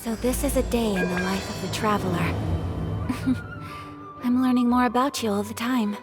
So this is a day in the life of the traveler. I'm learning more about you all the time.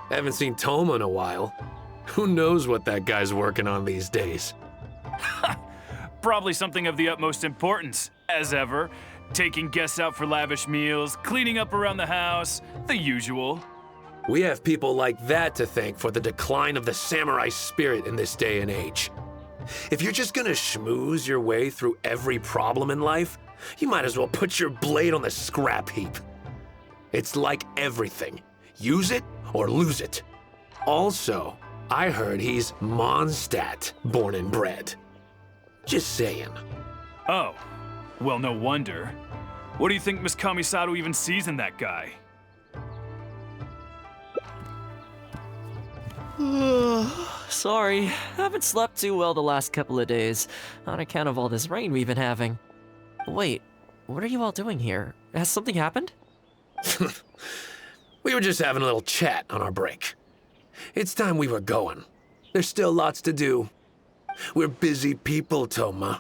Haven't seen Thoma in a while. Who knows what that guy's working on these days? Probably something of the utmost importance, as ever. Taking guests out for lavish meals, cleaning up around the house, the usual. We have people like that to thank for the decline of the samurai spirit in this day and age. If you're just gonna schmooze your way through every problem in life, you might as well put your blade on the scrap heap. It's like everything. Use it or lose it. Also, I heard he's Mondstadt, born and bred. Just saying. Oh, well, no wonder. What do you think Miss Kamisato even sees in that guy? Sorry, haven't slept too well the last couple of days, on account of all this rain we've been having. Wait, what are you all doing here? Has something happened? We were just having a little chat on our break. It's time we were going. There's still lots to do. We're busy people, Thoma.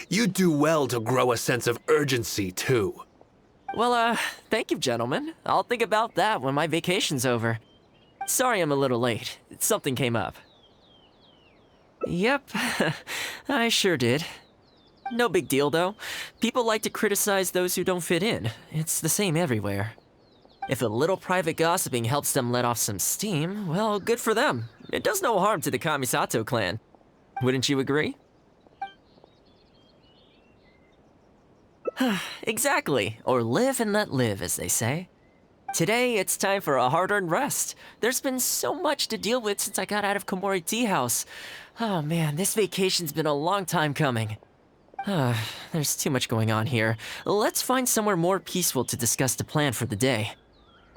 You do well to grow a sense of urgency, too. Well, thank you, gentlemen. I'll think about that when my vacation's over. Sorry I'm a little late. Something came up. Yep, I sure did. No big deal, though. People like to criticize those who don't fit in. It's the same everywhere. If a little private gossiping helps them let off some steam, well, good for them. It does no harm to the Kamisato clan. Wouldn't you agree? Exactly, or live and let live, as they say. Today, it's time for a hard-earned rest. There's been so much to deal with since I got out of Komori Tea House. Oh man, this vacation's been a long time coming. There's too much going on here. Let's find somewhere more peaceful to discuss the plan for the day.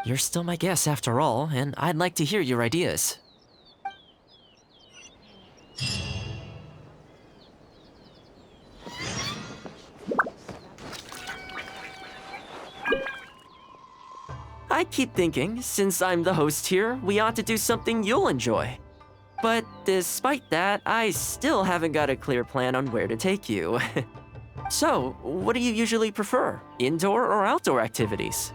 You're still my guest after all, and I'd like to hear your ideas. I keep thinking, since I'm the host here, we ought to do something you'll enjoy. But despite that, I still haven't got a clear plan on where to take you. So, what do you usually prefer? Indoor or outdoor activities?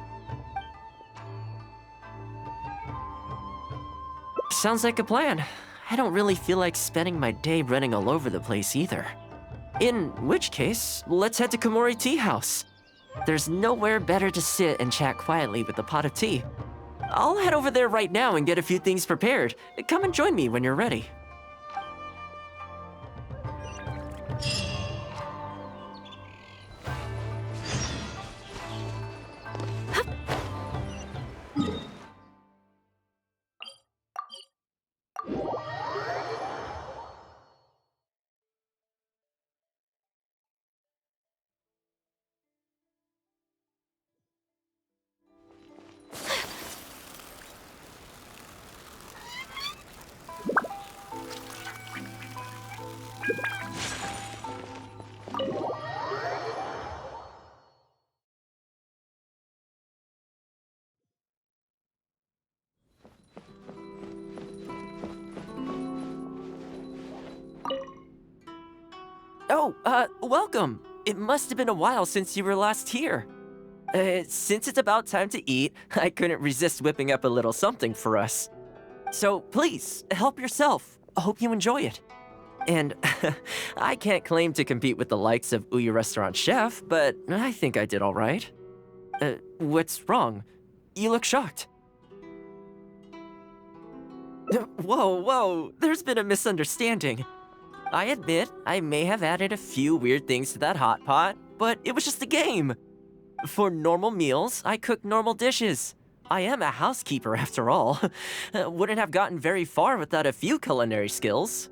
Sounds like a plan. I don't really feel like spending my day running all over the place either. In which case, let's head to Komori Tea House. There's nowhere better to sit and chat quietly with a pot of tea. I'll head over there right now and get a few things prepared. Come and join me when you're ready. Oh, welcome. It must have been a while since you were last here. Since it's about time to eat, I couldn't resist whipping up a little something for us. So please, help yourself. I hope you enjoy it. And I can't claim to compete with the likes of Uyu Restaurant Chef, but I think I did all right. What's wrong? You look shocked. Whoa, there's been a misunderstanding. I admit, I may have added a few weird things to that hot pot, but it was just a game. For normal meals, I cook normal dishes. I am a housekeeper after all. Wouldn't have gotten very far without a few culinary skills.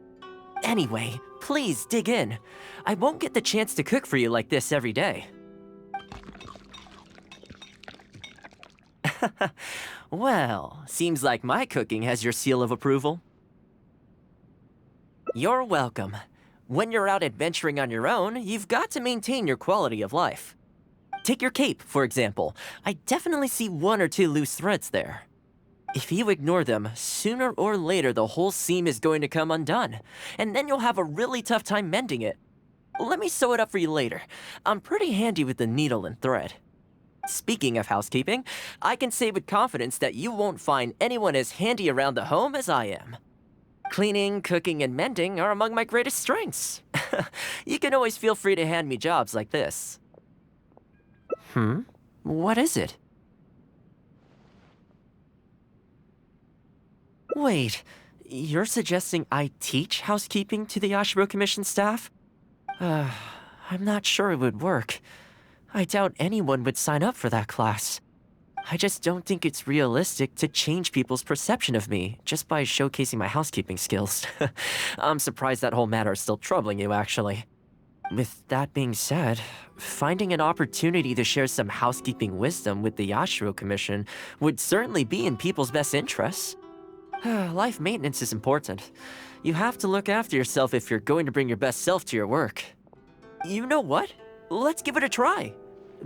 Anyway, please dig in. I won't get the chance to cook for you like this every day. Well, seems like my cooking has your seal of approval. You're welcome. When you're out adventuring on your own, you've got to maintain your quality of life. Take your cape, for example. I definitely see 1 or 2 loose threads there. If you ignore them, sooner or later the whole seam is going to come undone, and then you'll have a really tough time mending it. Let me sew it up for you later. I'm pretty handy with the needle and thread. Speaking of housekeeping, I can say with confidence that you won't find anyone as handy around the home as I am. Cleaning, cooking, and mending are among my greatest strengths. You can always feel free to hand me jobs like this. What is it? Wait, you're suggesting I teach housekeeping to the Ashiro Commission staff? I'm not sure it would work. I doubt anyone would sign up for that class. I just don't think it's realistic to change people's perception of me just by showcasing my housekeeping skills. I'm surprised that whole matter is still troubling you, actually. With that being said, finding an opportunity to share some housekeeping wisdom with the Yashiro Commission would certainly be in people's best interests. Life maintenance is important. You have to look after yourself if you're going to bring your best self to your work. You know what? Let's give it a try.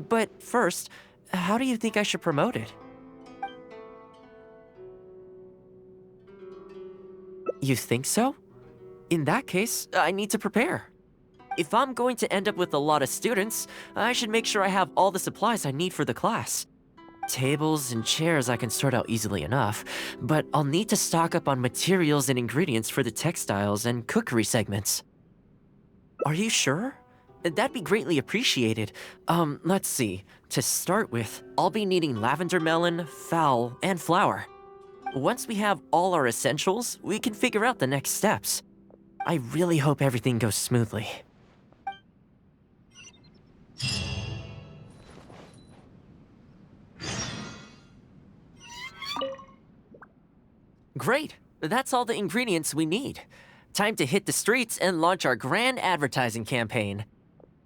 But first, how do you think I should promote it? You think so? In that case, I need to prepare. If I'm going to end up with a lot of students, I should make sure I have all the supplies I need for the class. Tables and chairs I can sort out easily enough, but I'll need to stock up on materials and ingredients for the textiles and cookery segments. Are you sure? That'd be greatly appreciated. Let's see. To start with, I'll be needing lavender melon, fowl, and flour. Once we have all our essentials, we can figure out the next steps. I really hope everything goes smoothly. Great! That's all the ingredients we need. Time to hit the streets and launch our grand advertising campaign.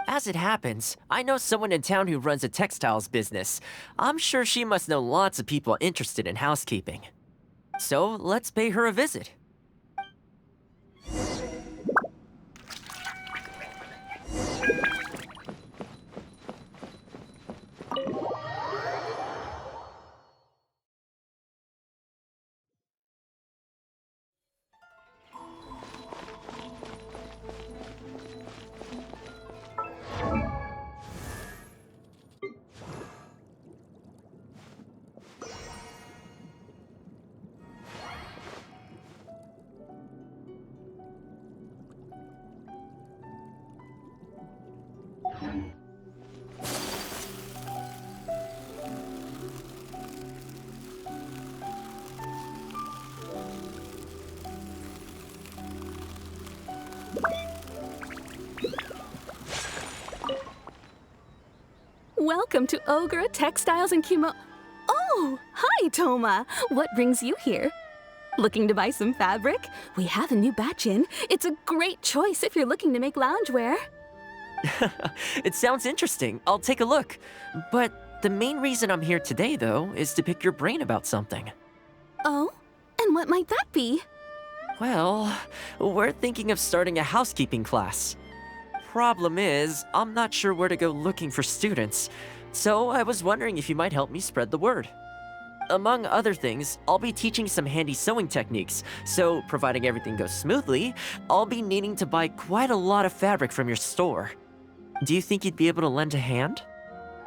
As it happens, I know someone in town who runs a textiles business. I'm sure she must know lots of people interested in housekeeping. So let's pay her a visit. Welcome to Ogre Textiles and Oh, hi, Thoma. What brings you here? Looking to buy some fabric? We have a new batch in. It's a great choice if you're looking to make loungewear. It sounds interesting. I'll take a look. But the main reason I'm here today, though, is to pick your brain about something. Oh? And what might that be? Well, we're thinking of starting a housekeeping class. Problem is, I'm not sure where to go looking for students, so I was wondering if you might help me spread the word. Among other things, I'll be teaching some handy sewing techniques, so providing everything goes smoothly, I'll be needing to buy quite a lot of fabric from your store. Do you think you'd be able to lend a hand?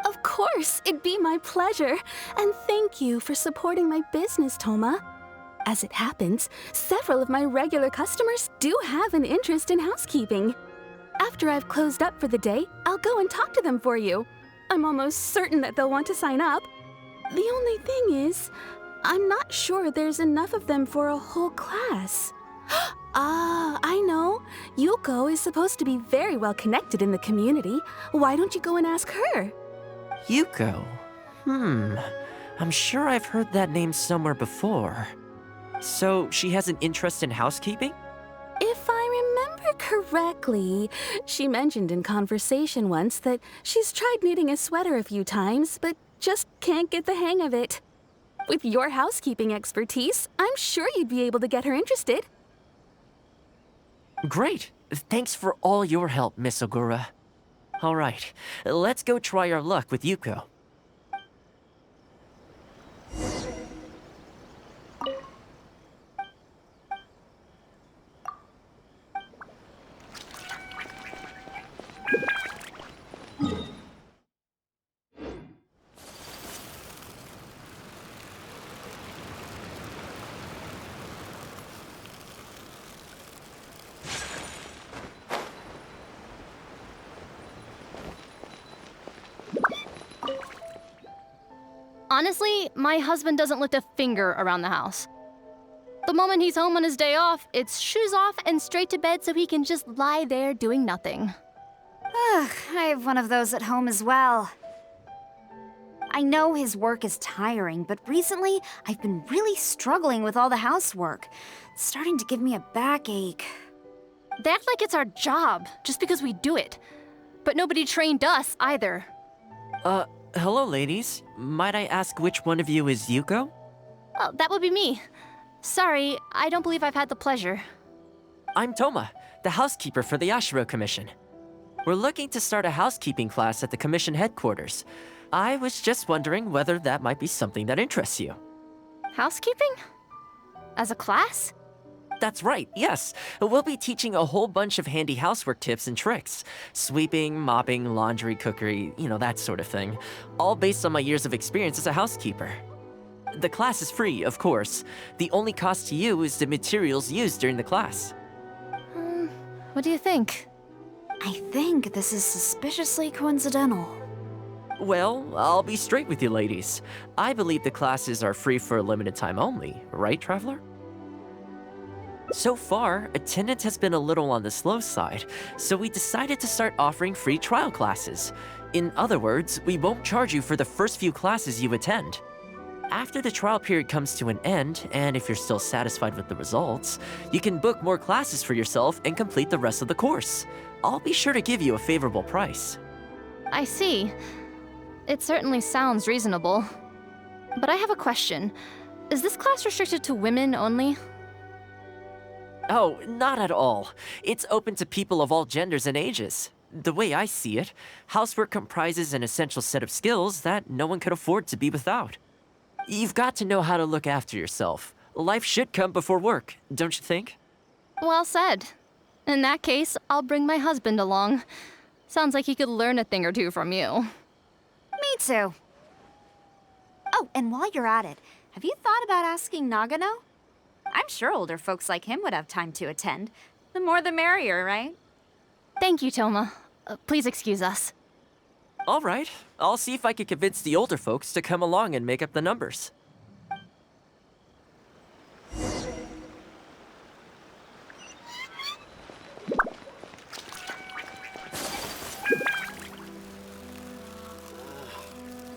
Of course, it'd be my pleasure. And thank you for supporting my business, Thoma. As it happens, several of my regular customers do have an interest in housekeeping. After I've closed up for the day, I'll go and talk to them for you. I'm almost certain that they'll want to sign up. The only thing is, I'm not sure there's enough of them for a whole class. Ah, I know. Yuko is supposed to be very well connected in the community. Why don't you go and ask her? Yuko? I'm sure I've heard that name somewhere before. So, she has an interest in housekeeping? If I remember correctly, she mentioned in conversation once that she's tried knitting a sweater a few times, but just can't get the hang of it. With your housekeeping expertise, I'm sure you'd be able to get her interested. Great! Thanks for all your help, Miss Ogura. Alright, let's go try our luck with Yuko. Honestly, my husband doesn't lift a finger around the house. The moment he's home on his day off, it's shoes off and straight to bed so he can just lie there doing nothing. Ugh, I have one of those at home as well. I know his work is tiring, but recently I've been really struggling with all the housework. It's starting to give me a backache. They act like it's our job, just because we do it. But nobody trained us either. Hello, ladies. Might I ask which one of you is Yuko? Oh, that would be me. Sorry, I don't believe I've had the pleasure. I'm Thoma, the housekeeper for the Ashiro Commission. We're looking to start a housekeeping class at the Commission headquarters. I was just wondering whether that might be something that interests you. Housekeeping? As a class? That's right, yes. We'll be teaching a whole bunch of handy housework tips and tricks. Sweeping, mopping, laundry, cookery, that sort of thing. All based on my years of experience as a housekeeper. The class is free, of course. The only cost to you is the materials used during the class. What do you think? I think this is suspiciously coincidental. Well, I'll be straight with you ladies. I believe the classes are free for a limited time only, right, Traveler? So far, attendance has been a little on the slow side, so we decided to start offering free trial classes. In other words, we won't charge you for the first few classes you attend. After the trial period comes to an end, and if you're still satisfied with the results, you can book more classes for yourself and complete the rest of the course. I'll be sure to give you a favorable price. I see. It certainly sounds reasonable. But I have a question. Is this class restricted to women only? Oh, not at all. It's open to people of all genders and ages. The way I see it, housework comprises an essential set of skills that no one could afford to be without. You've got to know how to look after yourself. Life should come before work, don't you think? Well said. In that case, I'll bring my husband along. Sounds like he could learn a thing or two from you. Me too. Oh, and while you're at it, have you thought about asking Nagano? I'm sure older folks like him would have time to attend. The more the merrier, right? Thank you, Thoma. Please excuse us. All right, I'll see if I can convince the older folks to come along and make up the numbers.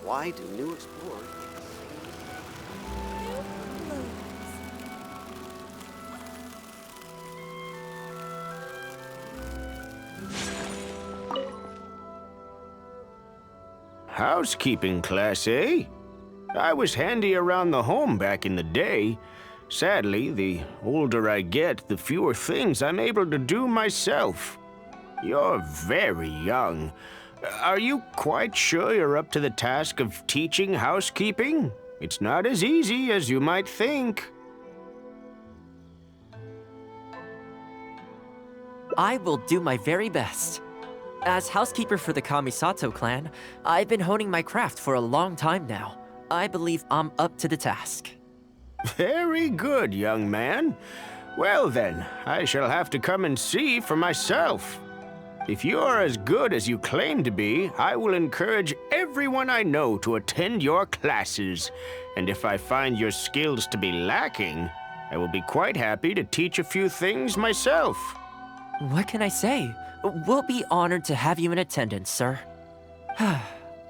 Why do new explorers... Housekeeping class, eh? I was handy around the home back in the day. Sadly, the older I get, the fewer things I'm able to do myself. You're very young. Are you quite sure you're up to the task of teaching housekeeping? It's not as easy as you might think. I will do my very best. As housekeeper for the Kamisato clan, I've been honing my craft for a long time now. I believe I'm up to the task. Very good, young man. Well then, I shall have to come and see for myself. If you're as good as you claim to be, I will encourage everyone I know to attend your classes. And if I find your skills to be lacking, I will be quite happy to teach a few things myself. What can I say? We'll be honored to have you in attendance, sir.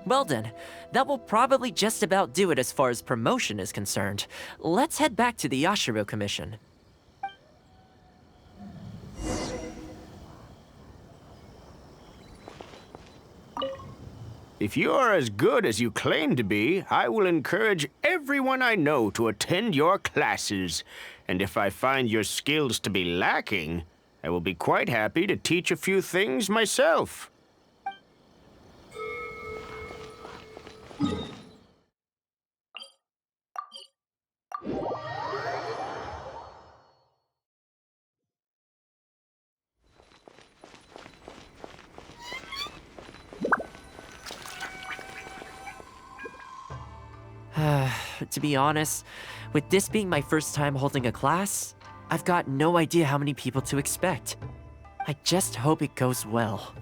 Well then, that will probably just about do it as far as promotion is concerned. Let's head back to the Yashiro Commission. If you're as good as you claim to be, I will encourage everyone I know to attend your classes. And if I find your skills to be lacking, I will be quite happy to teach a few things myself. To be honest, with this being my first time holding a class, I've got no idea how many people to expect. I just hope it goes well.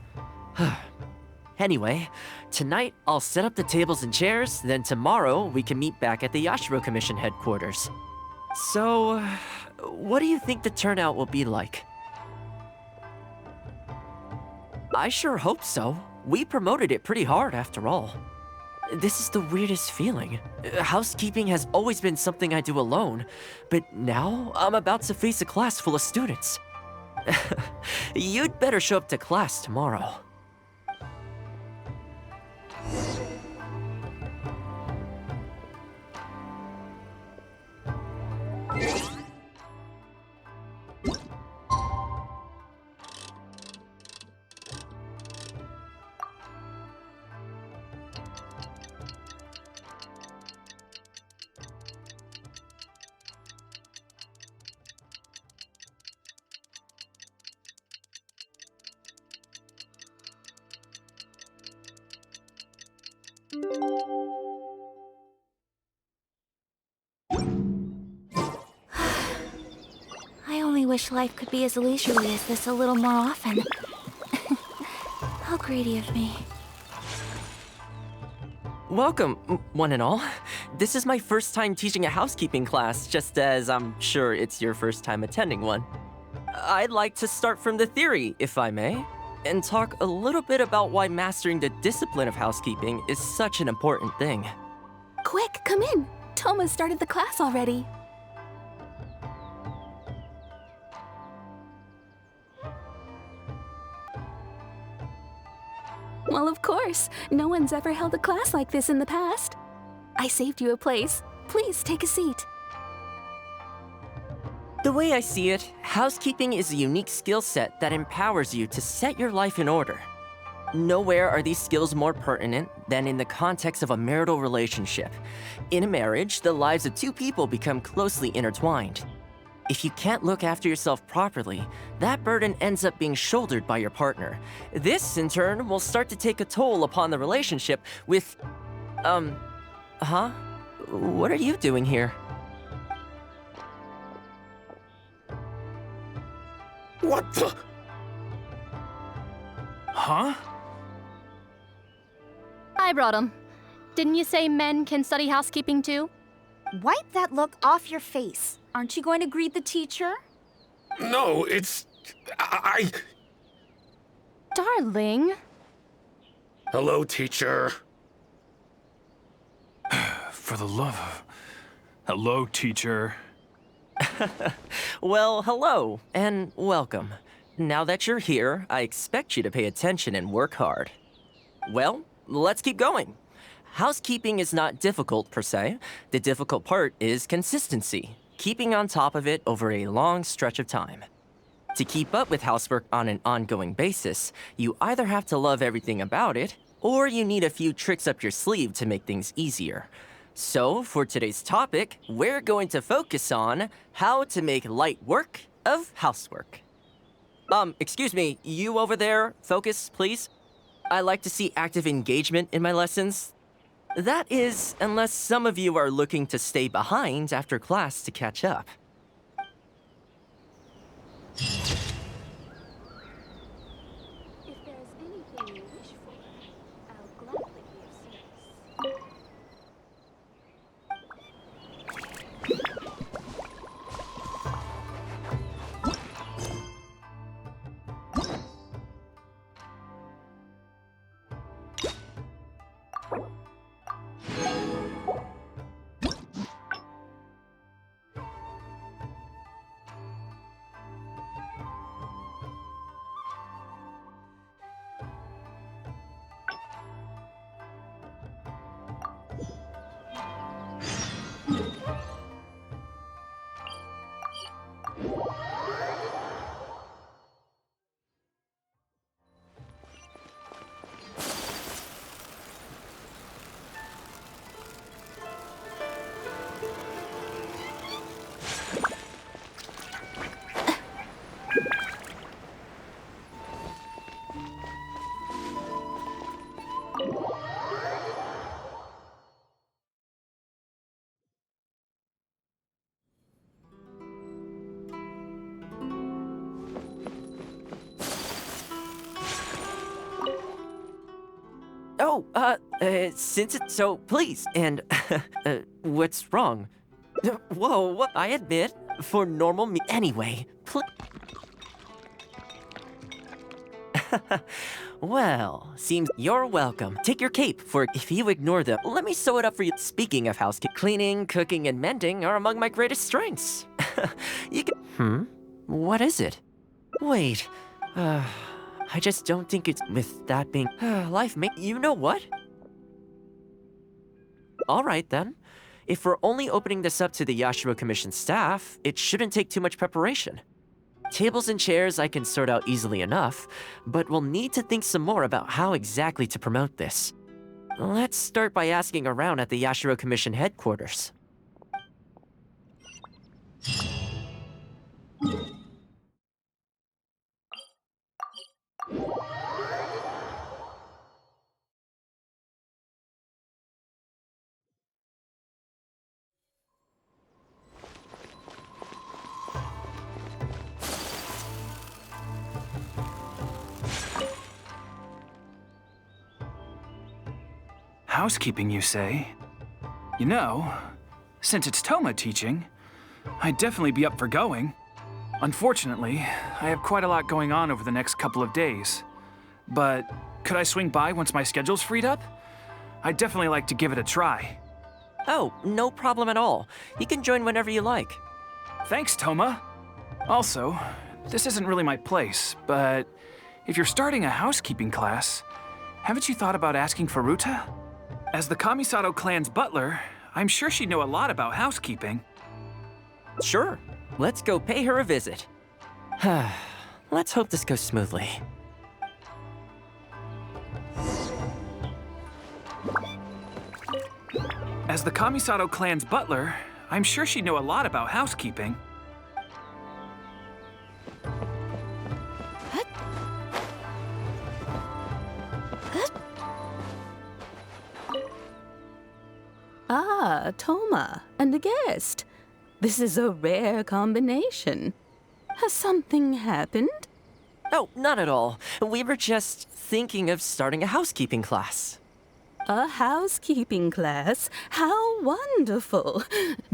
Anyway, tonight I'll set up the tables and chairs, then tomorrow we can meet back at the Yashiro Commission headquarters. So, what do you think the turnout will be like? I sure hope so. We promoted it pretty hard after all. This is the weirdest feeling. Housekeeping has always been something I do alone, but now I'm about to face a class full of students. You'd better show up to class tomorrow. I only wish life could be as leisurely as this a little more often. How greedy of me. Welcome, one and all. This is my first time teaching a housekeeping class, just as I'm sure it's your first time attending one. I'd like to start from the theory, if I may, and talk a little bit about why mastering the discipline of housekeeping is such an important thing. Quick, come in. Thoma started the class already. Well, of course. No one's ever held a class like this in the past. I saved you a place. Please take a seat. The way I see it, housekeeping is a unique skill set that empowers you to set your life in order. Nowhere are these skills more pertinent than in the context of a marital relationship. In a marriage, the lives of two people become closely intertwined. If you can't look after yourself properly, that burden ends up being shouldered by your partner. This, in turn, will start to take a toll upon the relationship with... What are you doing here? What the? Huh? I brought him. Didn't you say men can study housekeeping too? Wipe that look off your face. Aren't you going to greet the teacher? No, it's... I... Darling. Hello, teacher. For the love of... Hello, teacher. Well, hello, and welcome. Now that you're here, I expect you to pay attention and work hard. Well, let's keep going. Housekeeping is not difficult per se. The difficult part is consistency, keeping on top of it over a long stretch of time. To keep up with housework on an ongoing basis, you either have to love everything about it, or you need a few tricks up your sleeve to make things easier. So, for today's topic, we're going to focus on how to make light work of housework. Excuse me, you over there, focus, please. I like to see active engagement in my lessons. That is, unless some of you are looking to stay behind after class to catch up. If there Oh, since it's so, please, and, what's wrong? Whoa, what? I admit, for normal me, anyway, well, seems you're welcome. Take your cape, for if you ignore them, let me sew it up for you. Speaking of housekeeping, cleaning, cooking, and mending are among my greatest strengths. You can, what is it? Wait, I just don't think it's, with that being, life may, you know what? All right then. If we're only opening this up to the Yashiro Commission staff, it shouldn't take too much preparation. Tables and chairs I can sort out easily enough, but we'll need to think some more about how exactly to promote this. Let's start by asking around at the Yashiro Commission headquarters. Housekeeping, you say? You know, since it's Thoma teaching, I'd definitely be up for going. Unfortunately, I have quite a lot going on over the next couple of days. But could I swing by once my schedule's freed up? I'd definitely like to give it a try. Oh, no problem at all. You can join whenever you like. Thanks, Thoma. Also, this isn't really my place, but if you're starting a housekeeping class, haven't you thought about asking for Ruta? As the Kamisato clan's butler, I'm sure she'd know a lot about housekeeping. Sure. Let's go pay her a visit. Let's hope this goes smoothly. As the Kamisato clan's butler, I'm sure she'd know a lot about housekeeping. Ah, Thoma, and a guest. This is a rare combination. Has something happened? Oh, not at all. We were just thinking of starting a housekeeping class. A housekeeping class? How wonderful!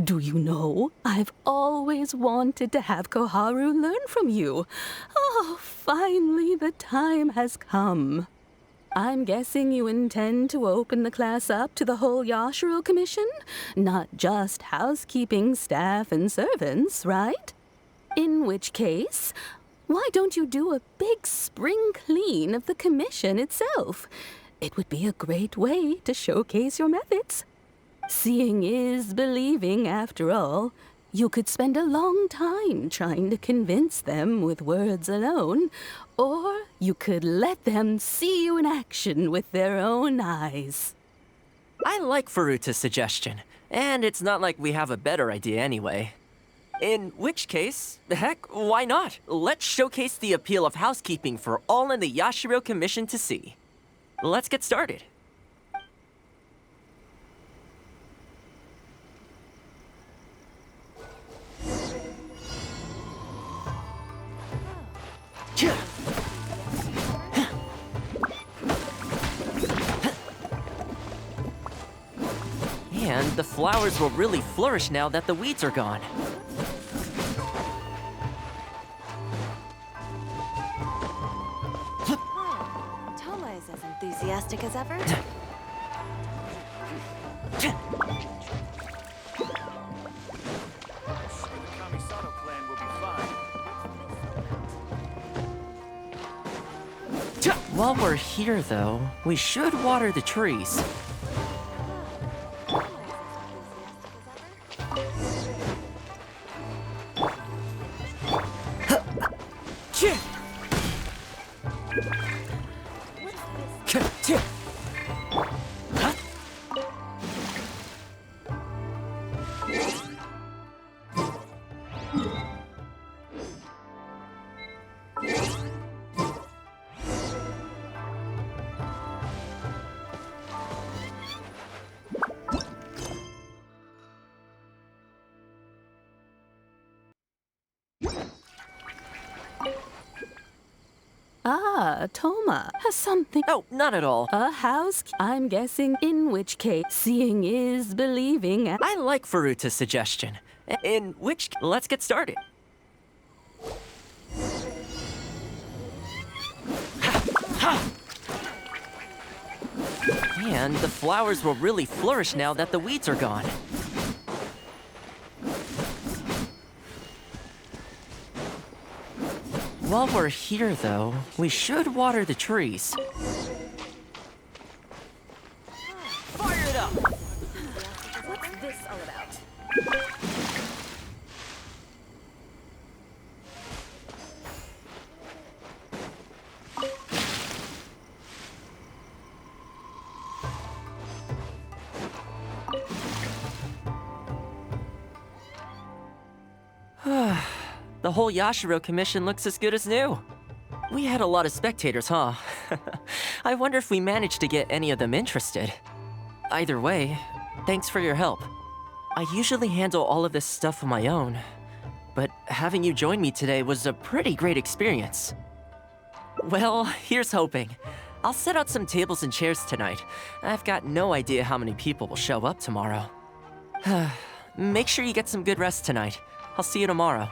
Do you know, I've always wanted to have Koharu learn from you. Oh, finally the time has come. I'm guessing you intend to open the class up to the whole Yashiro Commission? Not just housekeeping staff and servants, right? In which case, why don't you do a big spring clean of the commission itself? It would be a great way to showcase your methods. Seeing is believing, after all. You could spend a long time trying to convince them with words alone, or you could let them see you in action with their own eyes. I like Furuta's suggestion, and it's not like we have a better idea anyway. In which case, heck, why not? Let's showcase the appeal of housekeeping for all in the Yashiro Commission to see. Let's get started. And the flowers will really flourish now that the weeds are gone. Thoma is as enthusiastic as ever. Kamisato clan will be fine. While we're here, though, we should water the trees. Ah, Thoma, has something. Oh, not at all. A house, I'm guessing, in which case seeing is believing. I like Faruta's suggestion. In which, let's get started. And the flowers will really flourish now that the weeds are gone. While we're here, though, we should water the trees. Fire it up! What's this all about? The whole Yashiro commission looks as good as new. We had a lot of spectators, huh? I wonder if we managed to get any of them interested. Either way, thanks for your help. I usually handle all of this stuff on my own, but having you join me today was a pretty great experience. Well, here's hoping. I'll set out some tables and chairs tonight. I've got no idea how many people will show up tomorrow. Make sure you get some good rest tonight. I'll see you tomorrow.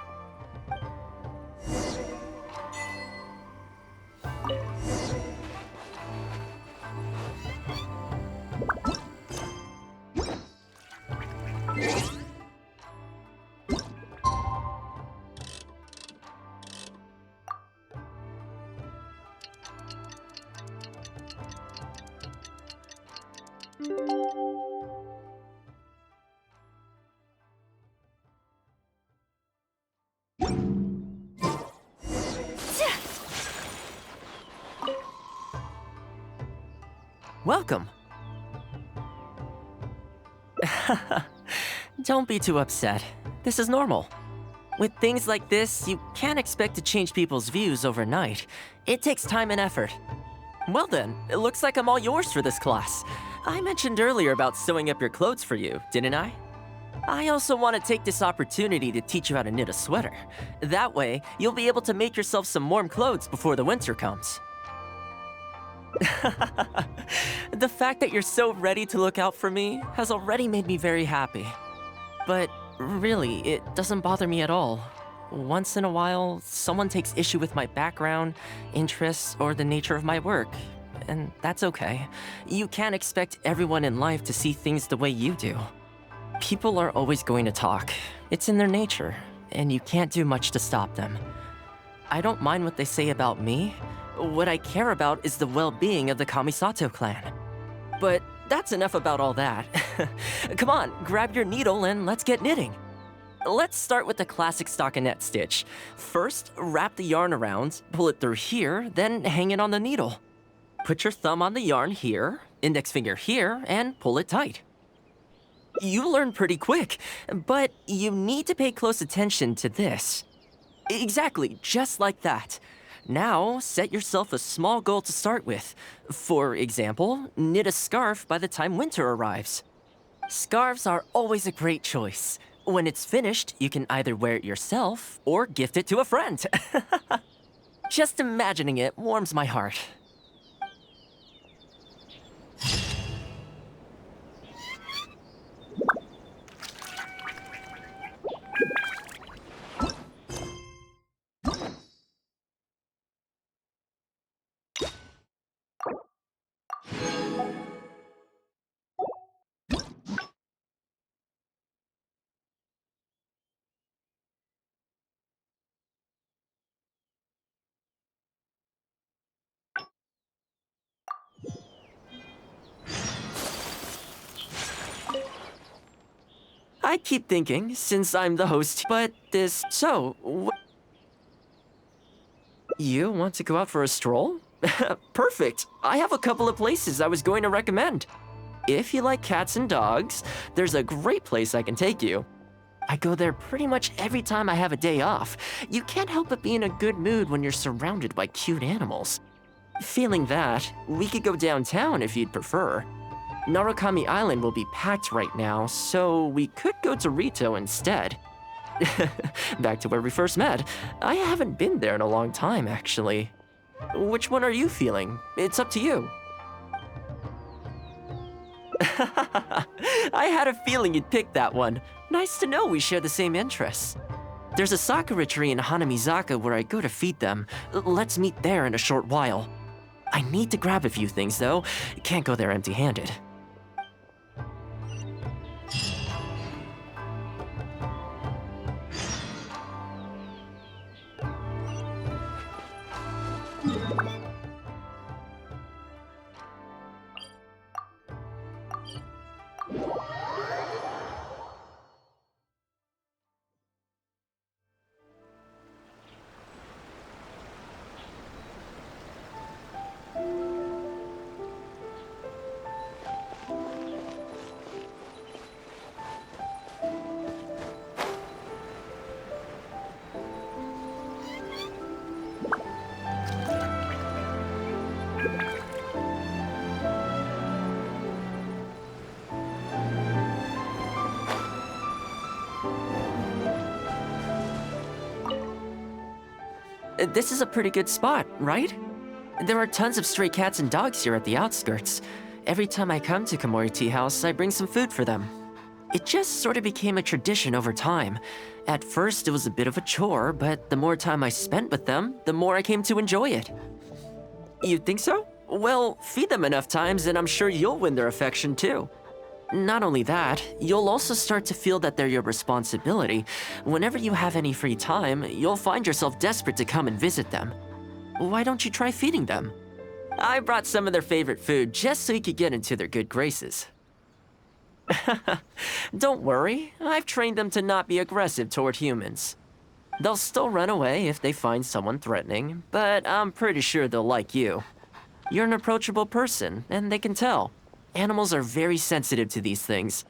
Welcome. Don't be too upset. This is normal. With things like this, you can't expect to change people's views overnight. It takes time and effort. Well then, it looks like I'm all yours for this class. I mentioned earlier about sewing up your clothes for you, didn't I? I also want to take this opportunity to teach you how to knit a sweater. That way, you'll be able to make yourself some warm clothes before the winter comes. The fact that you're so ready to look out for me has already made me very happy. But really, it doesn't bother me at all. Once in a while, someone takes issue with my background, interests, or the nature of my work. And that's okay. You can't expect everyone in life to see things the way you do. People are always going to talk. It's in their nature, and you can't do much to stop them. I don't mind what they say about me. What I care about is the well-being of the Kamisato clan. But that's enough about all that. Come on, grab your needle and let's get knitting. Let's start with the classic stockinette stitch. First, wrap the yarn around, pull it through here, then hang it on the needle. Put your thumb on the yarn here, index finger here, and pull it tight. You learn pretty quick, but you need to pay close attention to this. Exactly, just like that. Now, set yourself a small goal to start with. For example, knit a scarf by the time winter arrives. Scarves are always a great choice. When it's finished, you can either wear it yourself or gift it to a friend. Just imagining it warms my heart. I keep thinking, since I'm the host, but this... So, you want to go out for a stroll? Perfect. I have a couple of places I was going to recommend. If you like cats and dogs, there's a great place I can take you. I go there pretty much every time I have a day off. You can't help but be in a good mood when you're surrounded by cute animals. Feeling that, we could go downtown if you'd prefer. Narukami Island will be packed right now, so we could go to Rito instead. Back to where we first met. I haven't been there in a long time, actually. Which one are you feeling? It's up to you. I had a feeling you'd pick that one. Nice to know we share the same interests. There's a sakura tree in Hanamizaka where I go to feed them. Let's meet there in a short while. I need to grab a few things, though. Can't go there empty-handed. This is a pretty good spot, right? There are tons of stray cats and dogs here at the outskirts. Every time I come to Komori Tea House, I bring some food for them. It just sort of became a tradition over time. At first, it was a bit of a chore, but the more time I spent with them, the more I came to enjoy it. You think so? Well, feed them enough times and I'm sure you'll win their affection too. Not only that, you'll also start to feel that they're your responsibility. Whenever you have any free time, you'll find yourself desperate to come and visit them. Why don't you try feeding them? I brought some of their favorite food just so you could get into their good graces. Don't worry, I've trained them to not be aggressive toward humans. They'll still run away if they find someone threatening, but I'm pretty sure they'll like you. You're an approachable person, and they can tell. Animals are very sensitive to these things.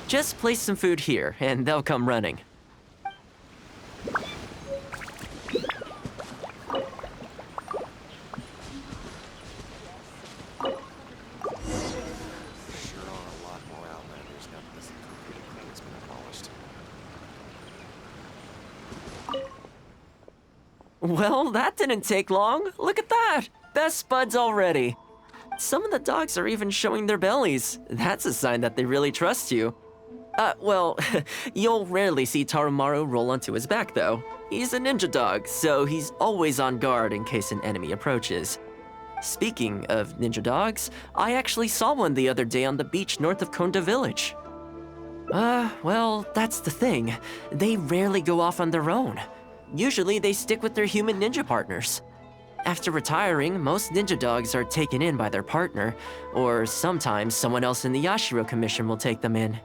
Just place some food here, and they'll come running. Well, that didn't take long. Look at that! Best buds already. Some of the dogs are even showing their bellies. That's a sign that they really trust you. Well, you'll rarely see Tarumaru roll onto his back, though. He's a ninja dog, so he's always on guard in case an enemy approaches. Speaking of ninja dogs, I actually saw one the other day on the beach north of Konda Village. Well, that's the thing. They rarely go off on their own. Usually, they stick with their human ninja partners. After retiring, most ninja dogs are taken in by their partner, or sometimes someone else in the Yashiro Commission will take them in.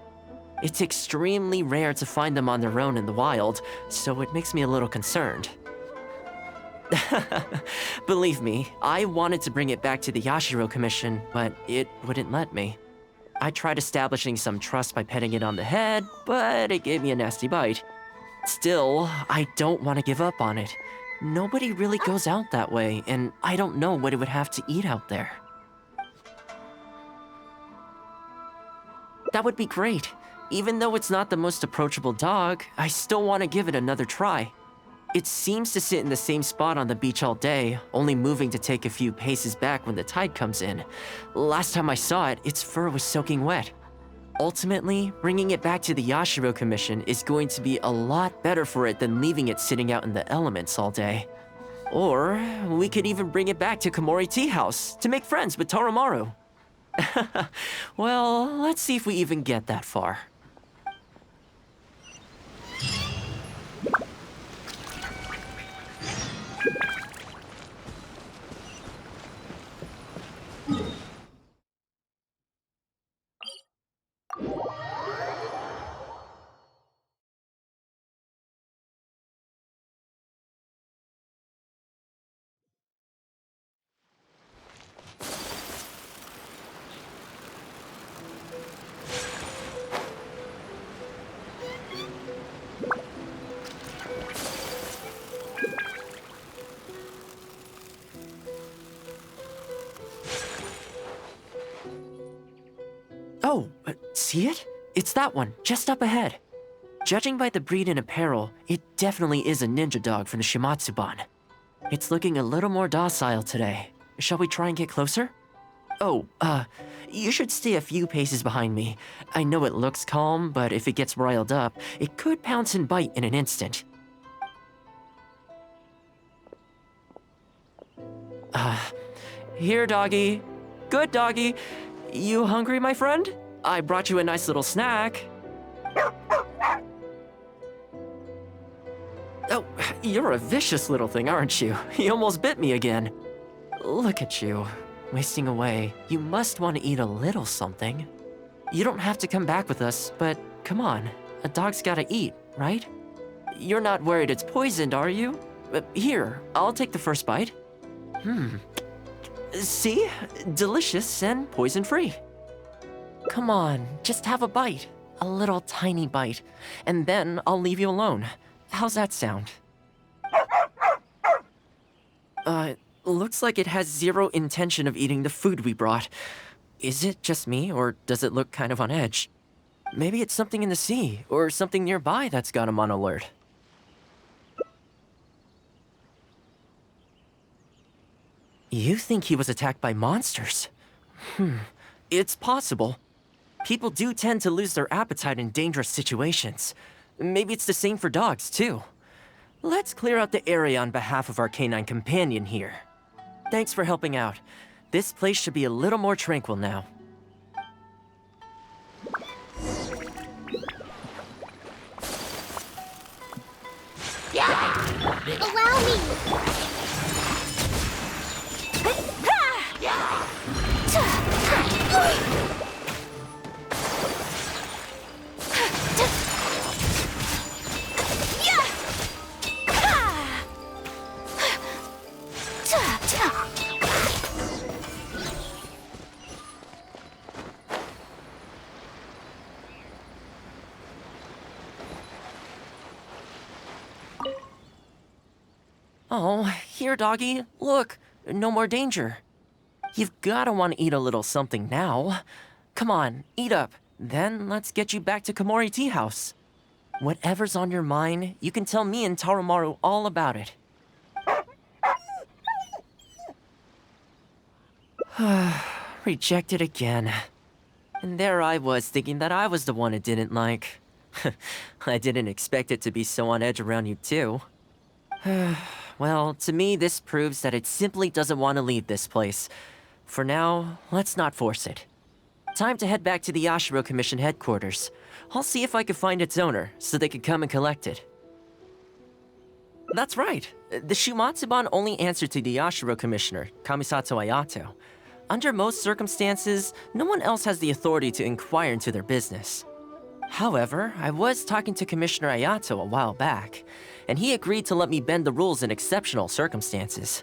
It's extremely rare to find them on their own in the wild, so it makes me a little concerned. Believe me, I wanted to bring it back to the Yashiro Commission, but it wouldn't let me. I tried establishing some trust by petting it on the head, but it gave me a nasty bite. Still, I don't want to give up on it. Nobody really goes out that way, and I don't know what it would have to eat out there. That would be great. Even though it's not the most approachable dog, I still want to give it another try. It seems to sit in the same spot on the beach all day, only moving to take a few paces back when the tide comes in. Last time I saw it, its fur was soaking wet. Ultimately, bringing it back to the Yashiro Commission is going to be a lot better for it than leaving it sitting out in the elements all day. Or, we could even bring it back to Komori Tea House to make friends with Tarumaru. Well, let's see if we even get that far. see it? It's that one, just up ahead. Judging by the breed and apparel, it definitely is a ninja dog from the Shimatsuban. It's looking a little more docile today. Shall we try and get closer? Oh, you should stay a few paces behind me. I know it looks calm, but if it gets riled up, it could pounce and bite in an instant. Here, doggy. Good doggy. You hungry, my friend? I brought you a nice little snack. Oh, you're a vicious little thing, aren't you? You almost bit me again. Look at you, wasting away. You must want to eat a little something. You don't have to come back with us, but come on. A dog's gotta eat, right? You're not worried it's poisoned, are you? Here, I'll take the first bite. See? Delicious and poison-free. Come on, just have a bite. A little tiny bite. And then I'll leave you alone. How's that sound? Looks like it has zero intention of eating the food we brought. Is it just me, or does it look kind of on edge? Maybe it's something in the sea, or something nearby that's got him on alert. You think he was attacked by monsters? It's possible. People do tend to lose their appetite in dangerous situations. Maybe it's the same for dogs, too. Let's clear out the area on behalf of our canine companion here. Thanks for helping out. This place should be a little more tranquil now. Allow me! Oh, here, doggy. Look, no more danger. You've gotta want to eat a little something now. Come on, eat up. Then let's get you back to Komori Tea House. Whatever's on your mind, you can tell me and Tarumaru all about it. Rejected again. And there I was thinking that I was the one it didn't like. I didn't expect it to be so on edge around you too. Well, to me this proves that it simply doesn't want to leave this place. For now, let's not force it. Time to head back to the Yashiro Commission headquarters. I'll see if I can find its owner, so they can come and collect it. That's right. The Shumatsuban only answer to the Yashiro Commissioner, Kamisato Ayato. Under most circumstances, no one else has the authority to inquire into their business. However, I was talking to Commissioner Ayato a while back, and he agreed to let me bend the rules in exceptional circumstances.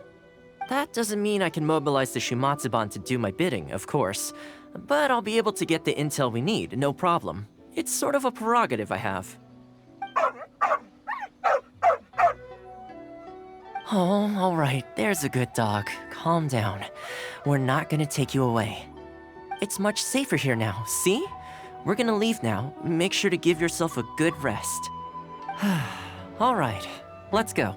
That doesn't mean I can mobilize the Shumatsuban to do my bidding, of course, but I'll be able to get the intel we need, no problem. It's sort of a prerogative I have. Oh, all right, there's a good dog. Calm down. We're not gonna take you away. It's much safer here now, see? We're gonna leave now. Make sure to give yourself a good rest. All right, let's go.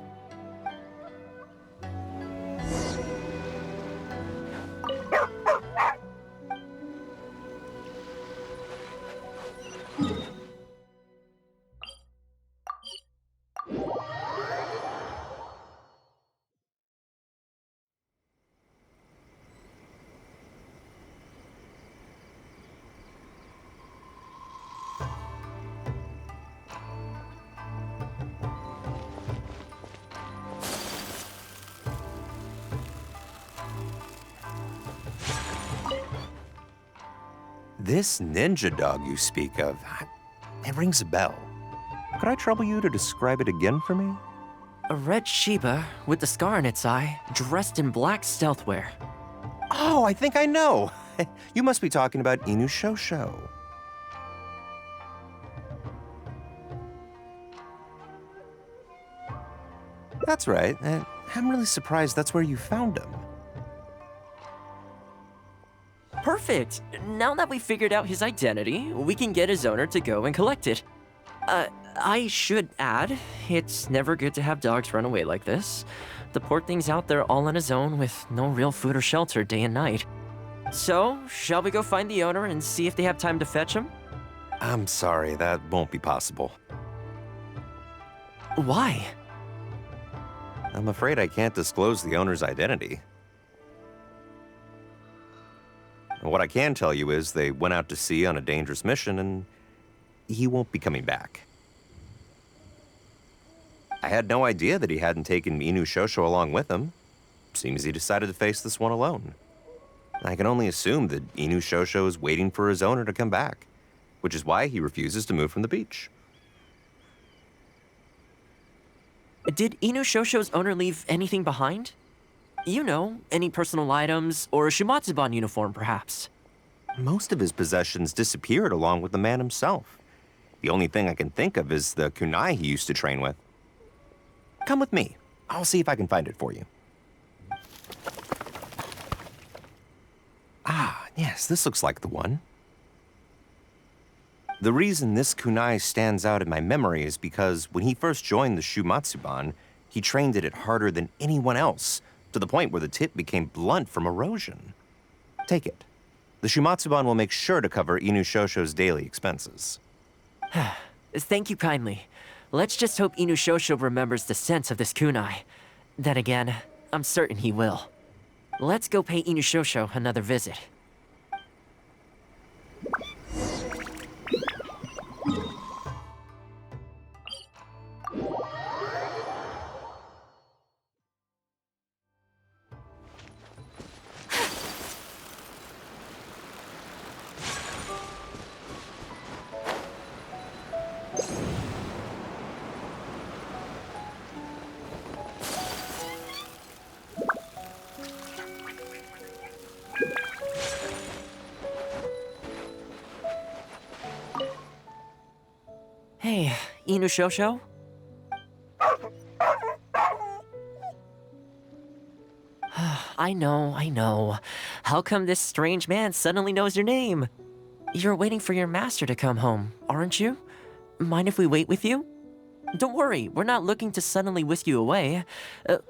This ninja dog you speak of, it rings a bell. Could I trouble you to describe it again for me? A red Shiba with the scar in its eye, dressed in black stealth wear. Oh, I think I know. You must be talking about Inu Shosho. That's right. I'm really surprised that's where you found him. Perfect! Now that we figured out his identity, we can get his owner to go and collect it. I should add, it's never good to have dogs run away like this. The poor thing's out there all on his own with no real food or shelter day and night. So, shall we go find the owner and see if they have time to fetch him? I'm sorry, that won't be possible. Why? I'm afraid I can't disclose the owner's identity. What I can tell you is they went out to sea on a dangerous mission and he won't be coming back. I had no idea that he hadn't taken Inu Shosho along with him. Seems he decided to face this one alone. I can only assume that Inu Shosho is waiting for his owner to come back, which is why he refuses to move from the beach. Did Inu Shosho's owner leave anything behind? You know, any personal items, or a Shumatsuban uniform, perhaps? Most of his possessions disappeared along with the man himself. The only thing I can think of is the kunai he used to train with. Come with me. I'll see if I can find it for you. Ah, yes, this looks like the one. The reason this kunai stands out in my memory is because when he first joined the Shumatsuban, he trained it harder than anyone else, to the point where the tip became blunt from erosion. Take it. The Shumatsuban will make sure to cover Inu Shosho's daily expenses. Thank you kindly. Let's just hope Inu Shosho remembers the sense of this kunai. Then again, I'm certain he will. Let's go pay Inu Shosho another visit. Hey, Inu Shosho? I know. How come this strange man suddenly knows your name? You're waiting for your master to come home, aren't you? Mind if we wait with you? Don't worry, we're not looking to suddenly whisk you away.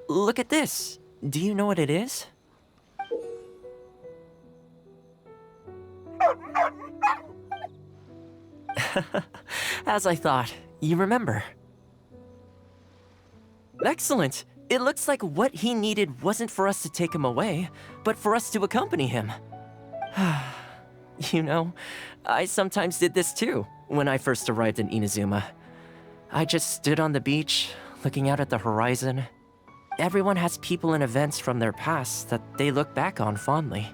Look at this. Do you know what it is? As I thought, you remember. Excellent! It looks like what he needed wasn't for us to take him away, but for us to accompany him. You know, I sometimes did this too, when I first arrived in Inazuma. I just stood on the beach, looking out at the horizon. Everyone has people and events from their past that they look back on fondly.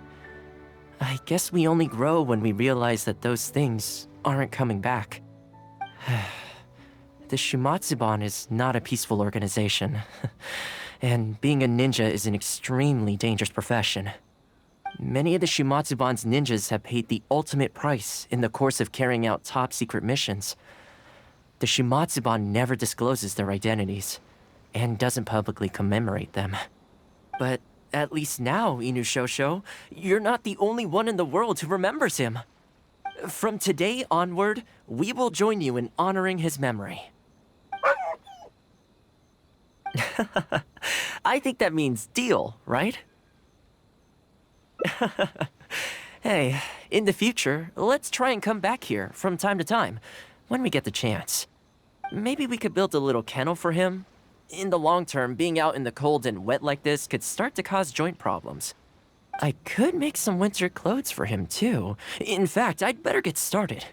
I guess we only grow when we realize that those things aren't coming back. The Shumatsuban is not a peaceful organization, and being a ninja is an extremely dangerous profession. Many of the Shumatsuban's ninjas have paid the ultimate price in the course of carrying out top-secret missions. The Shumatsuban never discloses their identities, and doesn't publicly commemorate them. But at least now, Inu Shosho, you're not the only one in the world who remembers him. From today onward, we will join you in honoring his memory. I think that means deal, right? Hey, in the future, let's try and come back here from time to time, when we get the chance. Maybe we could build a little kennel for him. In the long term, being out in the cold and wet like this could start to cause joint problems. I could make some winter clothes for him, too. In fact, I'd better get started.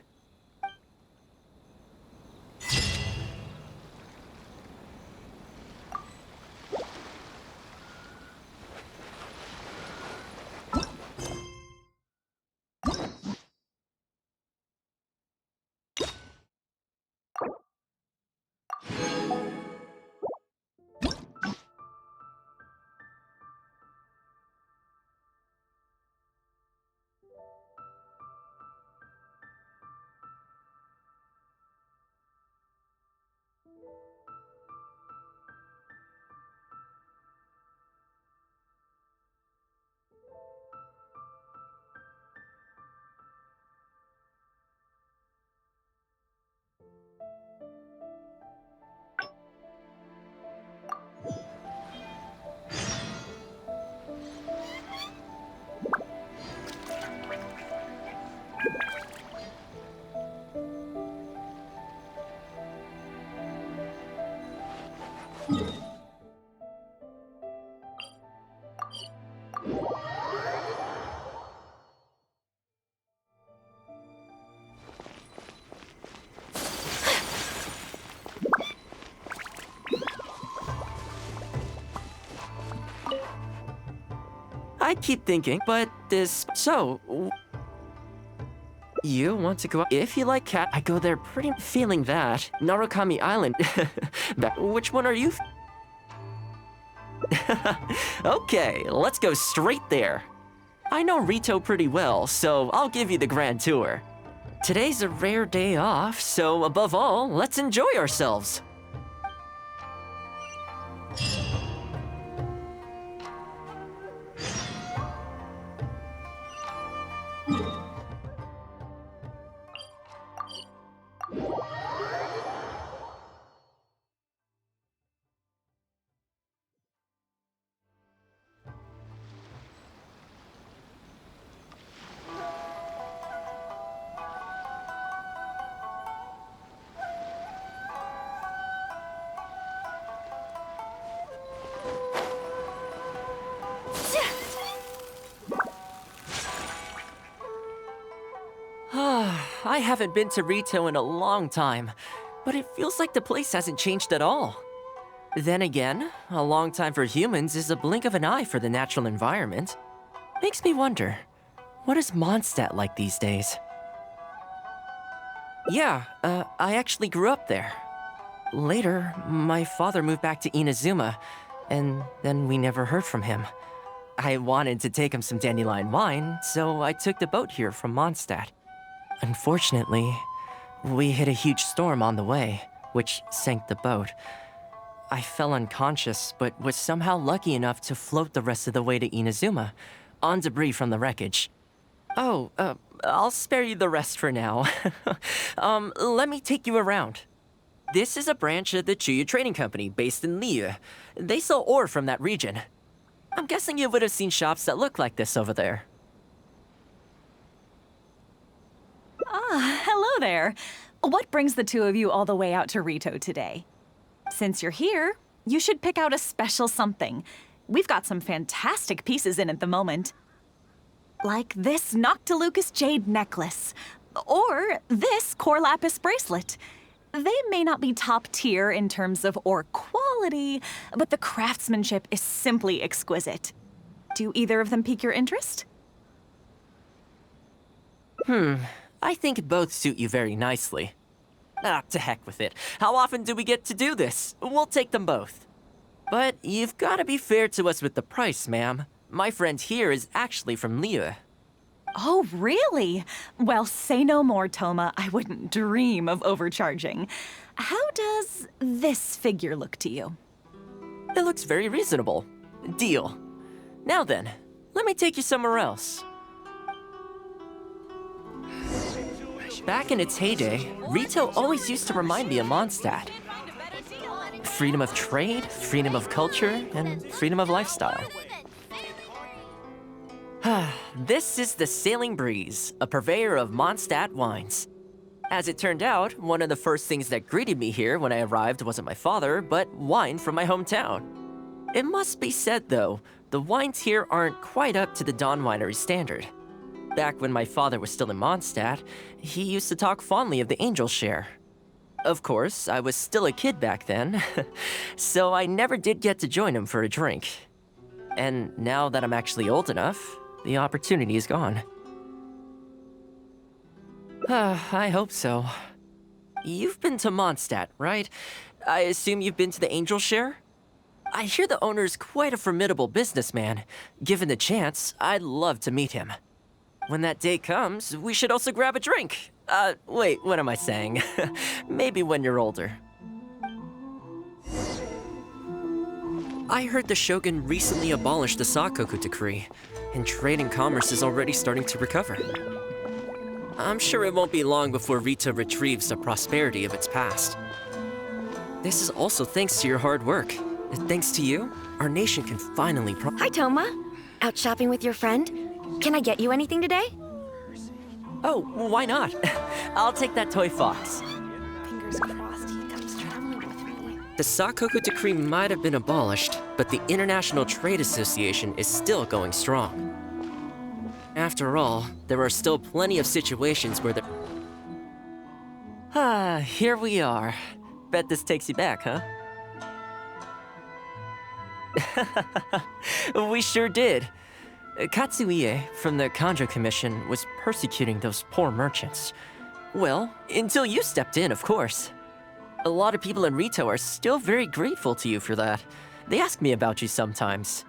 I keep thinking, but you want to go out? If you like cat, I go there pretty feeling that. Narukami Island. Which one are you? Okay, let's go straight there. I know Rito pretty well, so I'll give you the grand tour. Today's a rare day off, so above all, let's enjoy ourselves. I haven't been to Rito in a long time, but it feels like the place hasn't changed at all. Then again, a long time for humans is a blink of an eye for the natural environment. Makes me wonder, what is Mondstadt like these days? Yeah, I actually grew up there. Later, my father moved back to Inazuma, and then we never heard from him. I wanted to take him some dandelion wine, so I took the boat here from Mondstadt. Unfortunately, we hit a huge storm on the way, which sank the boat. I fell unconscious, but was somehow lucky enough to float the rest of the way to Inazuma, on debris from the wreckage. Oh, I'll spare you the rest for now. Let me take you around. This is a branch of the Chuyu Trading Company based in Liyue. They sell ore from that region. I'm guessing you would have seen shops that look like this over there. Ah, hello there. What brings the two of you all the way out to Rito today? Since you're here, you should pick out a special something. We've got some fantastic pieces in at the moment. Like this Noctilucus jade necklace, or this Core Lapis bracelet. They may not be top tier in terms of ore quality, but the craftsmanship is simply exquisite. Do either of them pique your interest? I think both suit you very nicely. Ah, to heck with it. How often do we get to do this? We'll take them both. But you've got to be fair to us with the price, ma'am. My friend here is actually from Liyue. Oh, really? Well, say no more, Thoma. I wouldn't dream of overcharging. How does this figure look to you? It looks very reasonable. Deal. Now then, let me take you somewhere else. Back in its heyday, Rito always used to remind me of Mondstadt. Freedom of trade, freedom of culture, and freedom of lifestyle. This is the Sailing Breeze, a purveyor of Mondstadt wines. As it turned out, one of the first things that greeted me here when I arrived wasn't my father, but wine from my hometown. It must be said, though, the wines here aren't quite up to the Dawn Winery standard. Back when my father was still in Mondstadt, he used to talk fondly of the Angel Share. Of course, I was still a kid back then, so I never did get to join him for a drink. And now that I'm actually old enough, the opportunity is gone. I hope so. You've been to Mondstadt, right? I assume you've been to the Angel Share? I hear the owner's quite a formidable businessman. Given the chance, I'd love to meet him. When that day comes, we should also grab a drink. Wait, what am I saying? Maybe when you're older. I heard the Shogun recently abolished the Sakoku decree, and trade and commerce is already starting to recover. I'm sure it won't be long before Rito retrieves the prosperity of its past. This is also thanks to your hard work. Thanks to you, our nation can finally Hi, Thoma. Out shopping with your friend? Can I get you anything today? Oh, why not? I'll take that toy fox. Fingers crossed he comes traveling with me. The Sakoku decree might have been abolished, but the International Trade Association is still going strong. After all, there are still plenty of situations where the... here we are. Bet this takes you back, huh? We sure did. Katsuie from the Kanjo Commission was persecuting those poor merchants. Well, until you stepped in, of course. A lot of people in Rito are still very grateful to you for that. They ask me about you sometimes.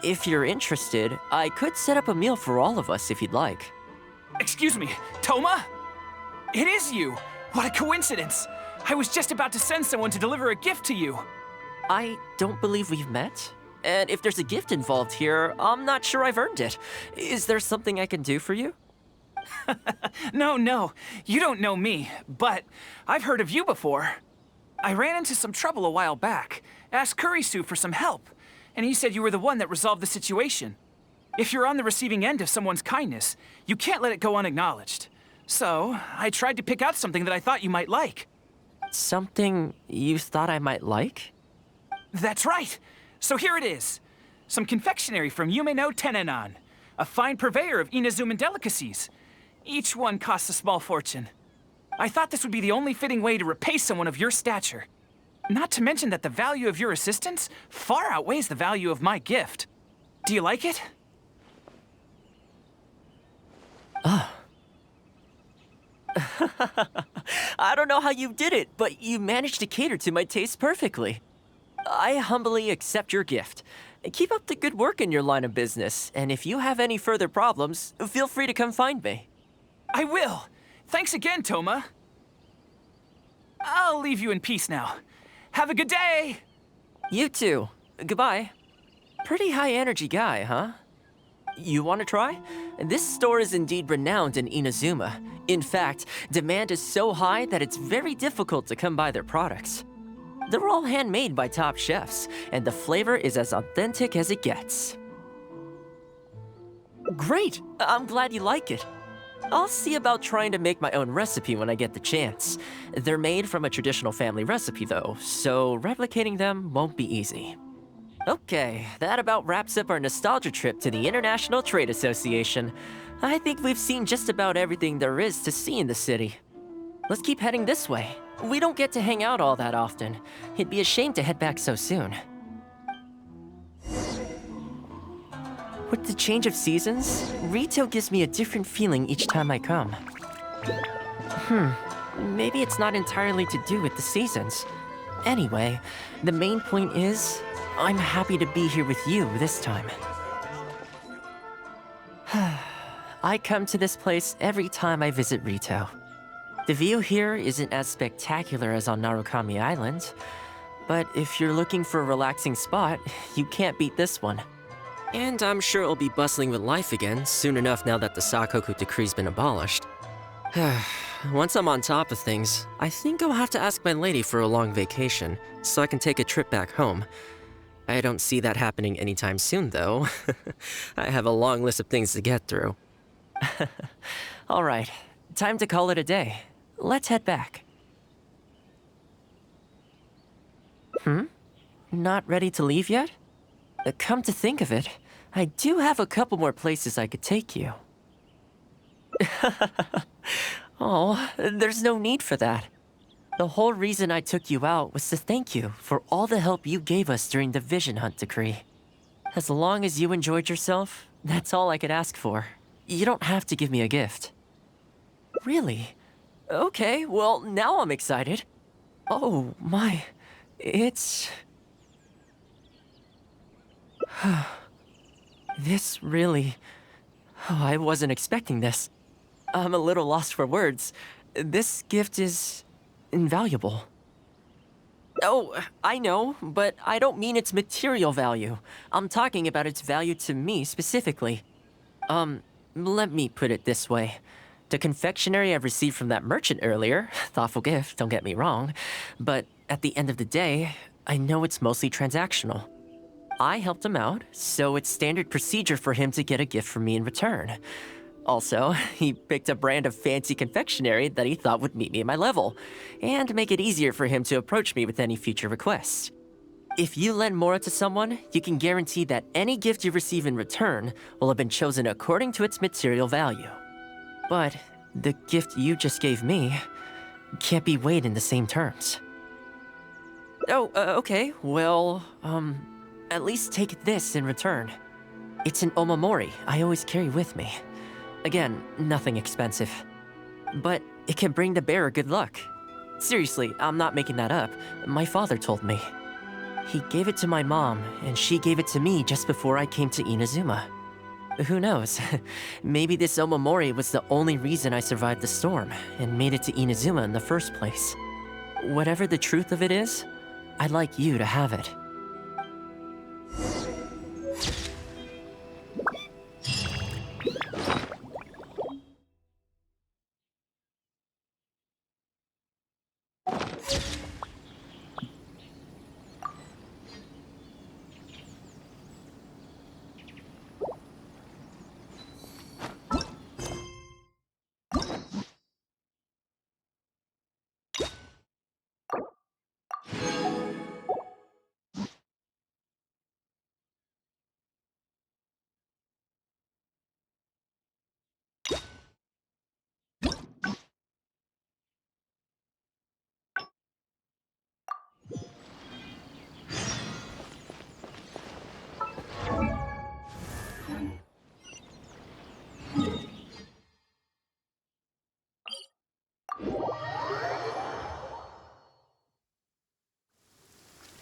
If you're interested, I could set up a meal for all of us if you'd like. Excuse me, Thoma? It is you! What a coincidence! I was just about to send someone to deliver a gift to you. I don't believe we've met. And if there's a gift involved here, I'm not sure I've earned it. Is there something I can do for you? No, you don't know me, but I've heard of you before. I ran into some trouble a while back, asked Kurisu for some help, and he said you were the one that resolved the situation. If you're on the receiving end of someone's kindness, you can't let it go unacknowledged. So, I tried to pick out something that I thought you might like. Something you thought I might like? That's right! So here it is. Some confectionery from Yume no Tenenan, a fine purveyor of Inazuman delicacies. Each one costs a small fortune. I thought this would be the only fitting way to repay someone of your stature. Not to mention that the value of your assistance far outweighs the value of my gift. Do you like it? I don't know how you did it, but you managed to cater to my taste perfectly. I humbly accept your gift. Keep up the good work in your line of business, and if you have any further problems, feel free to come find me. I will! Thanks again, Thoma. I'll leave you in peace now. Have a good day! You too. Goodbye. Pretty high energy guy, huh? You want to try? This store is indeed renowned in Inazuma. In fact, demand is so high that it's very difficult to come by their products. They're all handmade by top chefs, and the flavor is as authentic as it gets. Great! I'm glad you like it. I'll see about trying to make my own recipe when I get the chance. They're made from a traditional family recipe though, so replicating them won't be easy. Okay, that about wraps up our nostalgia trip to the International Trade Association. I think we've seen just about everything there is to see in the city. Let's keep heading this way. We don't get to hang out all that often. It'd be a shame to head back so soon. With the change of seasons, Rito gives me a different feeling each time I come. Maybe it's not entirely to do with the seasons. Anyway, the main point is, I'm happy to be here with you this time. I come to this place every time I visit Rito. The view here isn't as spectacular as on Narukami Island, but if you're looking for a relaxing spot, you can't beat this one. And I'm sure it'll be bustling with life again soon enough now that the Sakoku decree's been abolished. Once I'm on top of things, I think I'll have to ask my lady for a long vacation, so I can take a trip back home. I don't see that happening anytime soon, though. I have a long list of things to get through. Alright, time to call it a day. Let's head back. Not ready to leave yet? Come to think of it, I do have a couple more places I could take you. Oh, there's no need for that. The whole reason I took you out was to thank you for all the help you gave us during the Vision Hunt decree. As long as you enjoyed yourself, that's all I could ask for. You don't have to give me a gift. Really? Okay, well, now I'm excited. Oh, my. It's... This really... Oh, I wasn't expecting this. I'm a little lost for words. This gift is... invaluable. Oh, I know, but I don't mean its material value. I'm talking about its value to me specifically. Let me put it this way. The confectionery I received from that merchant earlier, thoughtful gift, don't get me wrong, but at the end of the day, I know it's mostly transactional. I helped him out, so it's standard procedure for him to get a gift from me in return. Also, he picked a brand of fancy confectionery that he thought would meet me at my level, and make it easier for him to approach me with any future requests. If you lend Mora to someone, you can guarantee that any gift you receive in return will have been chosen according to its material value. But the gift you just gave me can't be weighed in the same terms. Oh, okay, well, at least take this in return. It's an omamori I always carry with me. Again, nothing expensive. But it can bring the bearer good luck. Seriously, I'm not making that up. My father told me. He gave it to my mom, and she gave it to me just before I came to Inazuma. Who knows? Maybe this omamori was the only reason I survived the storm and made it to Inazuma in the first place. Whatever the truth of it is, I'd like you to have it.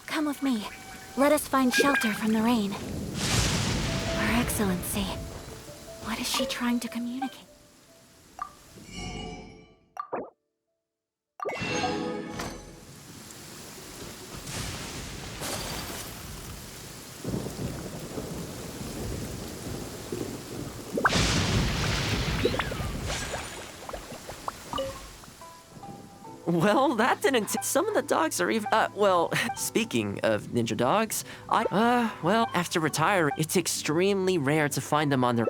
Come with me. Let us find shelter from the rain. Her Excellency. What is she trying to communicate? Well, that didn't. Some of the dogs are even. Well, speaking of ninja dogs, well, after retiring, it's extremely rare to find them on their.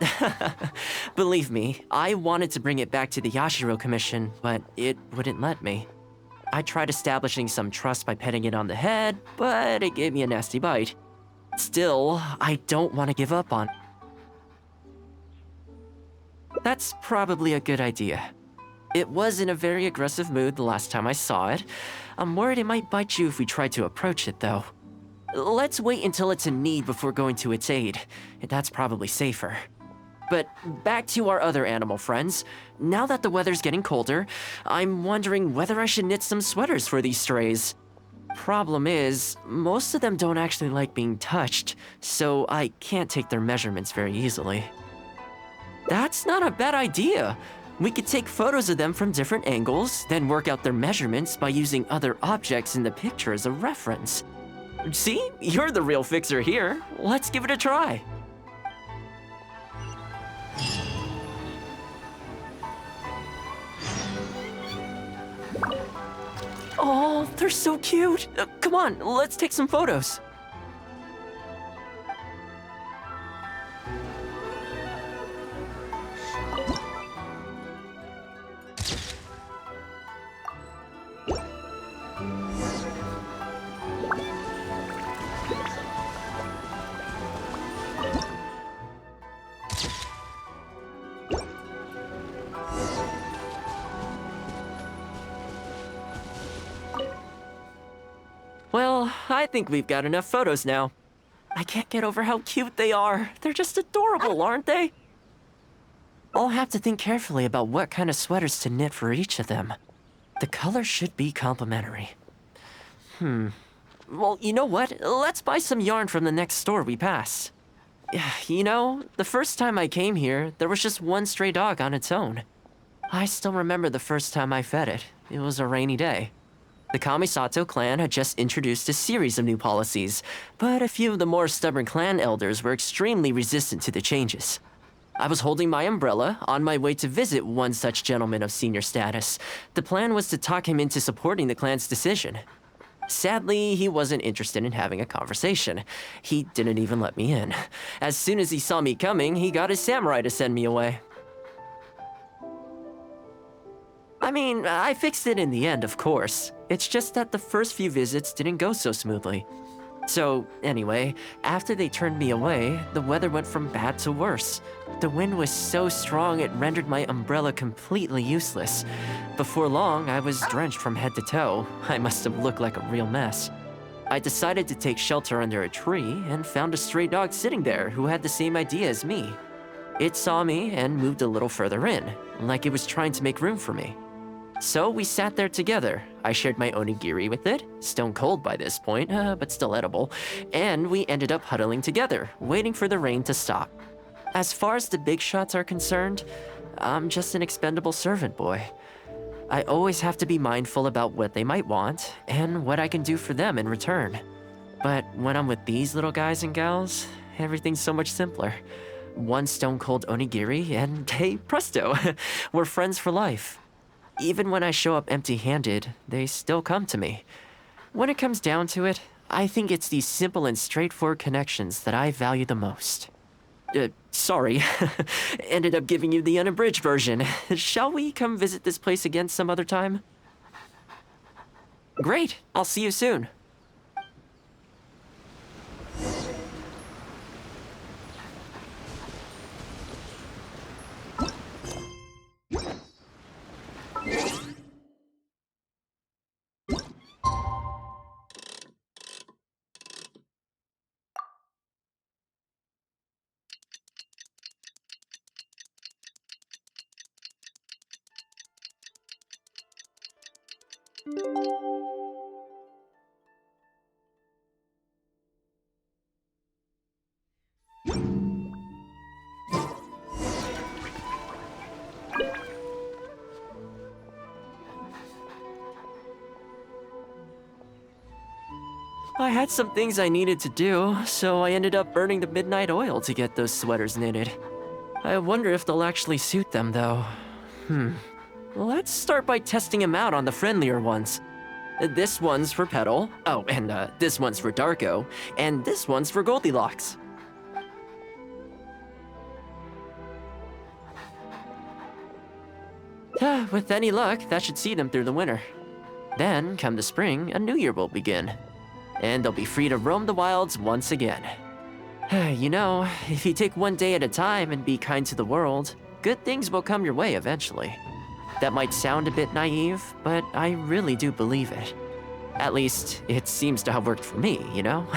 Believe me, I wanted to bring it back to the Yashiro Commission, but it wouldn't let me. I tried establishing some trust by petting it on the head, but it gave me a nasty bite. Still, I don't want to give up on. That's probably a good idea. It was in a very aggressive mood the last time I saw it. I'm worried it might bite you if we try to approach it, though. Let's wait until it's in need before going to its aid. That's probably safer. But back to our other animal friends. Now that the weather's getting colder, I'm wondering whether I should knit some sweaters for these strays. Problem is, most of them don't actually like being touched, so I can't take their measurements very easily. That's not a bad idea. We could take photos of them from different angles, then work out their measurements by using other objects in the picture as a reference. See? You're the real fixer here. Let's give it a try. Oh, they're so cute. Come on, let's take some photos. Well, I think we've got enough photos now. I can't get over how cute they are. They're just adorable, aren't they? I'll have to think carefully about what kind of sweaters to knit for each of them. The color should be complementary. Well, you know what? Let's buy some yarn from the next store we pass. You know, the first time I came here, there was just one stray dog on its own. I still remember the first time I fed it. It was a rainy day. The Kamisato clan had just introduced a series of new policies, but a few of the more stubborn clan elders were extremely resistant to the changes. I was holding my umbrella, on my way to visit one such gentleman of senior status. The plan was to talk him into supporting the clan's decision. Sadly, he wasn't interested in having a conversation. He didn't even let me in. As soon as he saw me coming, he got his samurai to send me away. I mean, I fixed it in the end, of course. It's just that the first few visits didn't go so smoothly. So, anyway, after they turned me away, the weather went from bad to worse. The wind was so strong it rendered my umbrella completely useless. Before long, I was drenched from head to toe. I must have looked like a real mess. I decided to take shelter under a tree and found a stray dog sitting there who had the same idea as me. It saw me and moved a little further in, like it was trying to make room for me. So we sat there together. I shared my onigiri with it, stone cold by this point, but still edible, and we ended up huddling together, waiting for the rain to stop. As far as the big shots are concerned, I'm just an expendable servant boy. I always have to be mindful about what they might want and what I can do for them in return. But when I'm with these little guys and gals, everything's so much simpler. One stone cold onigiri and hey, presto, we're friends for life. Even when I show up empty-handed, they still come to me. When it comes down to it, I think it's these simple and straightforward connections that I value the most. Sorry, ended up giving you the unabridged version. Shall we come visit this place again some other time? Great, I'll see you soon. I had some things I needed to do, so I ended up burning the midnight oil to get those sweaters knitted. I wonder if they'll actually suit them, though. Let's start by testing them out on the friendlier ones. This one's for Petal. Oh, and this one's for Darko. And this one's for Goldilocks. With any luck, that should see them through the winter. Then, come the spring, a new year will begin. And they'll be free to roam the wilds once again. You know, if you take one day at a time and be kind to the world, good things will come your way eventually. That might sound a bit naive, but I really do believe it. At least, it seems to have worked for me, you know?